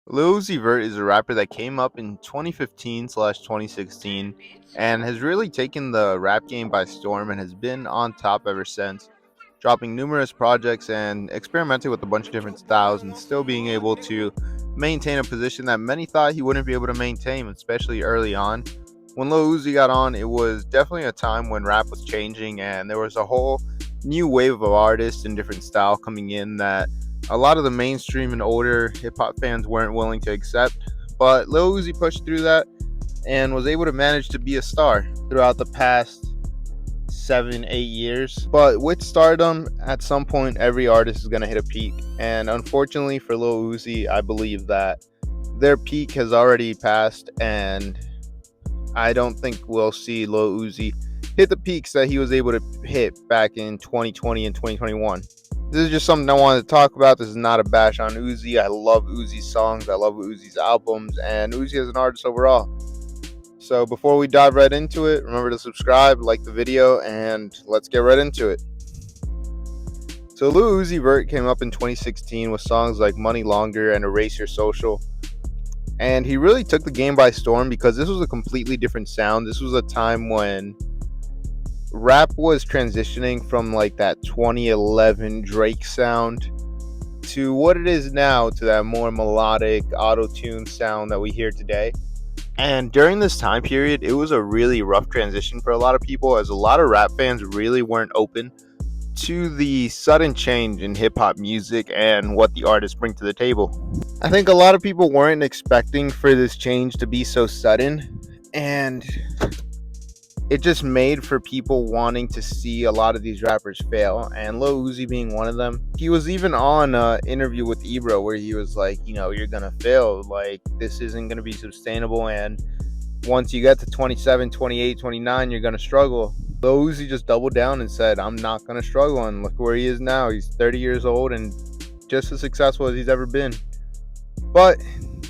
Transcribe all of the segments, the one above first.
Lil Uzi Vert is a rapper that came up in 2015/2016 and has really taken the rap game by storm and has been on top ever since, dropping numerous projects and experimenting with a bunch of different styles and still being able to maintain a position that many thought he wouldn't be able to maintain, especially early on. When Lil Uzi got on, it was definitely a time when rap was changing and there was a whole new wave of artists and different style coming in that a lot of the mainstream and older hip hop fans weren't willing to accept. But Lil Uzi pushed through that and was able to manage to be a star throughout the past 7, 8 years. But with stardom, at some point, every artist is going to hit a peak. And unfortunately for Lil Uzi, I believe that their peak has already passed, and I don't think we'll see Lil Uzi hit the peaks that he was able to hit back in 2020 and 2021. This is just something I wanted to talk about. This is not a bash on Uzi. I love Uzi's songs. I love Uzi's albums and Uzi as an artist overall. So before we dive right into it, remember to subscribe, like the video, and let's get right into it. So Lil Uzi Vert came up in 2016 with songs like Money Longer and Erase Your Social. And he really took the game by storm because this was a completely different sound. This was a time when rap was transitioning from like that 2011 Drake sound to what it is now, to that more melodic auto-tune sound that we hear today. And during this time period, it was a really rough transition for a lot of people, as a lot of rap fans really weren't open to the sudden change in hip hop music and what the artists bring to the table. I think a lot of people weren't expecting for this change to be so sudden, and it just made for people wanting to see a lot of these rappers fail, and Lil Uzi being one of them. He was even on an interview with Ebro where he was like, you're gonna fail, like this isn't gonna be sustainable, and once you get to 27, 28, 29, you're gonna struggle. Lil Uzi just doubled down and said, I'm not gonna struggle, and look where he is now. He's 30 years old and just as successful as he's ever been. But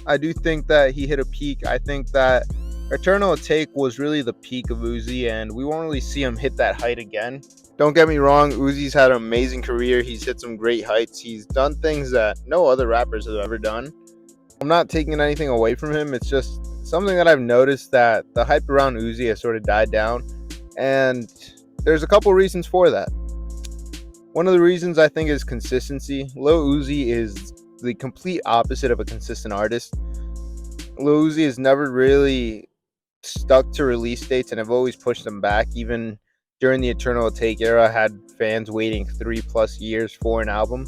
I do think that he hit a peak. I think that Eternal Take was really the peak of Uzi, and we won't really see him hit that height again. Don't get me wrong, Uzi's had an amazing career. He's hit some great heights. He's done things that no other rappers have ever done. I'm not taking anything away from him. It's just something that I've noticed, that the hype around Uzi has sort of died down, and there's a couple reasons for that. One of the reasons I think is consistency. Lil Uzi is the complete opposite of a consistent artist. Lil Uzi has never really stuck to release dates and have always pushed them back. Even during the Eternal Take era, had fans waiting 3+ years for an album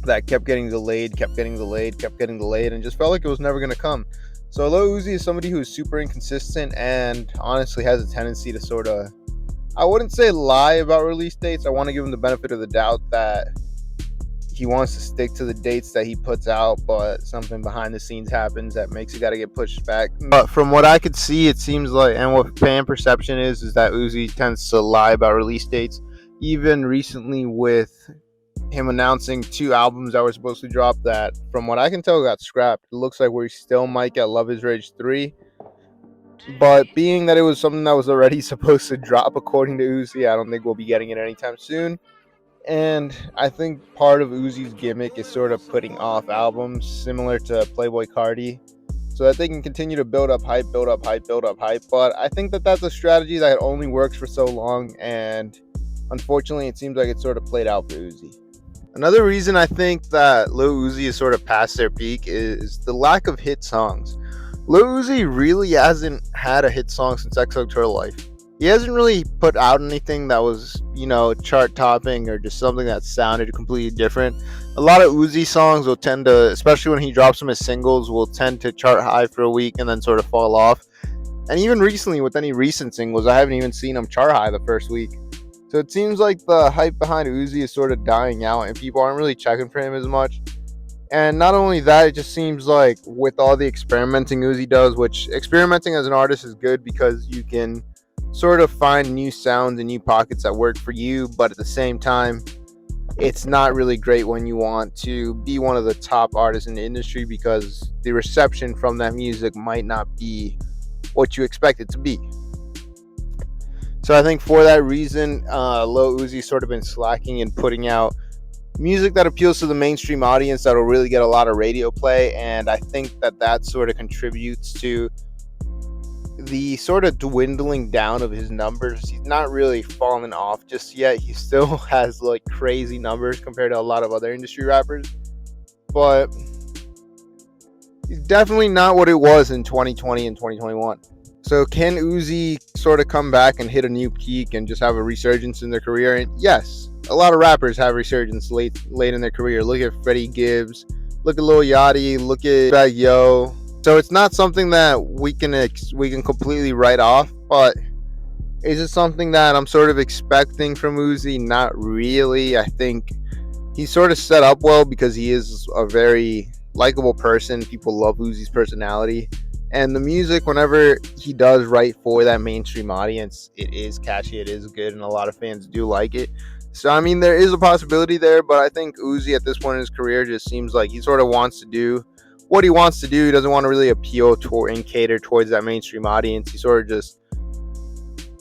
that kept getting delayed, and just felt like it was never going to come. So Lil Uzi is somebody who is super inconsistent and honestly has a tendency to sort of, I wouldn't say lie about release dates. I want to give him the benefit of the doubt that he wants to stick to the dates that he puts out, but something behind the scenes happens that makes it got to get pushed back. But from what I could see, it seems like, and what fan perception is that Uzi tends to lie about release dates. Even recently, with him announcing 2 albums that were supposed to drop, that from what I can tell got scrapped. It looks like we still might get Love Is Rage 3. But being that it was something that was already supposed to drop according to Uzi, I don't think we'll be getting it anytime soon. And I think part of Uzi's gimmick is sort of putting off albums similar to Playboy Cardi, so that they can continue to build up hype. But I think that that's a strategy that only works for so long, and unfortunately it seems like it sort of played out for Uzi. Another reason I think that Lil Uzi is sort of past their peak is the lack of hit songs. Lil Uzi really hasn't had a hit song since XO Tour Life. He hasn't really put out anything that was, chart topping or just something that sounded completely different. A lot of Uzi songs will tend to, especially when he drops them as singles, will tend to chart high for a week and then sort of fall off. And even recently, with any recent singles, I haven't even seen him chart high the first week. So it seems like the hype behind Uzi is sort of dying out and people aren't really checking for him as much. And not only that, it just seems like with all the experimenting Uzi does, which experimenting as an artist is good because you can sort of find new sounds and new pockets that work for you, but at the same time, it's not really great when you want to be one of the top artists in the industry because the reception from that music might not be what you expect it to be. So I think for that reason, Lil Uzi's sort of been slacking and putting out music that appeals to the mainstream audience that'll really get a lot of radio play, and I think that sort of contributes to the sort of dwindling down of his numbers. He's not really fallen off just yet. He still has like crazy numbers compared to a lot of other industry rappers, but he's definitely not what it was in 2020 and 2021. So can Uzi sort of come back and hit a new peak and just have a resurgence in their career? And yes, a lot of rappers have resurgence late in their career. Look at Freddie Gibbs, look at Lil Yachty, look at Bag Yo. So it's not something that we can completely write off, but is it something that I'm sort of expecting from Uzi? Not really. I think he's sort of set up well because he is a very likable person. People love Uzi's personality. And the music, whenever he does write for that mainstream audience, it is catchy, it is good, and a lot of fans do like it. So, I mean, there is a possibility there, but I think Uzi at this point in his career just seems like he sort of wants to do what he wants to do. He doesn't want to really appeal to and cater towards that mainstream audience. He sort of just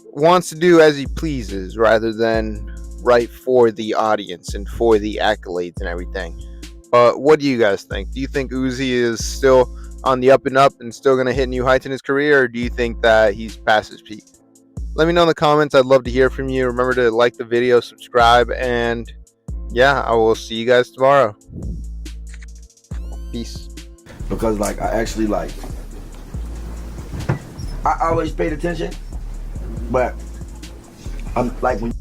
wants to do as he pleases rather than write for the audience and for the accolades and everything. But what do you guys think? Do you think Uzi is still on the up and up and still going to hit new heights in his career, or do you think that he's past his peak? Let me know in the comments. I'd love to hear from you. Remember to like the video, subscribe, and yeah, I will see you guys tomorrow. Peace. Because like I actually like I always paid attention, but I'm like when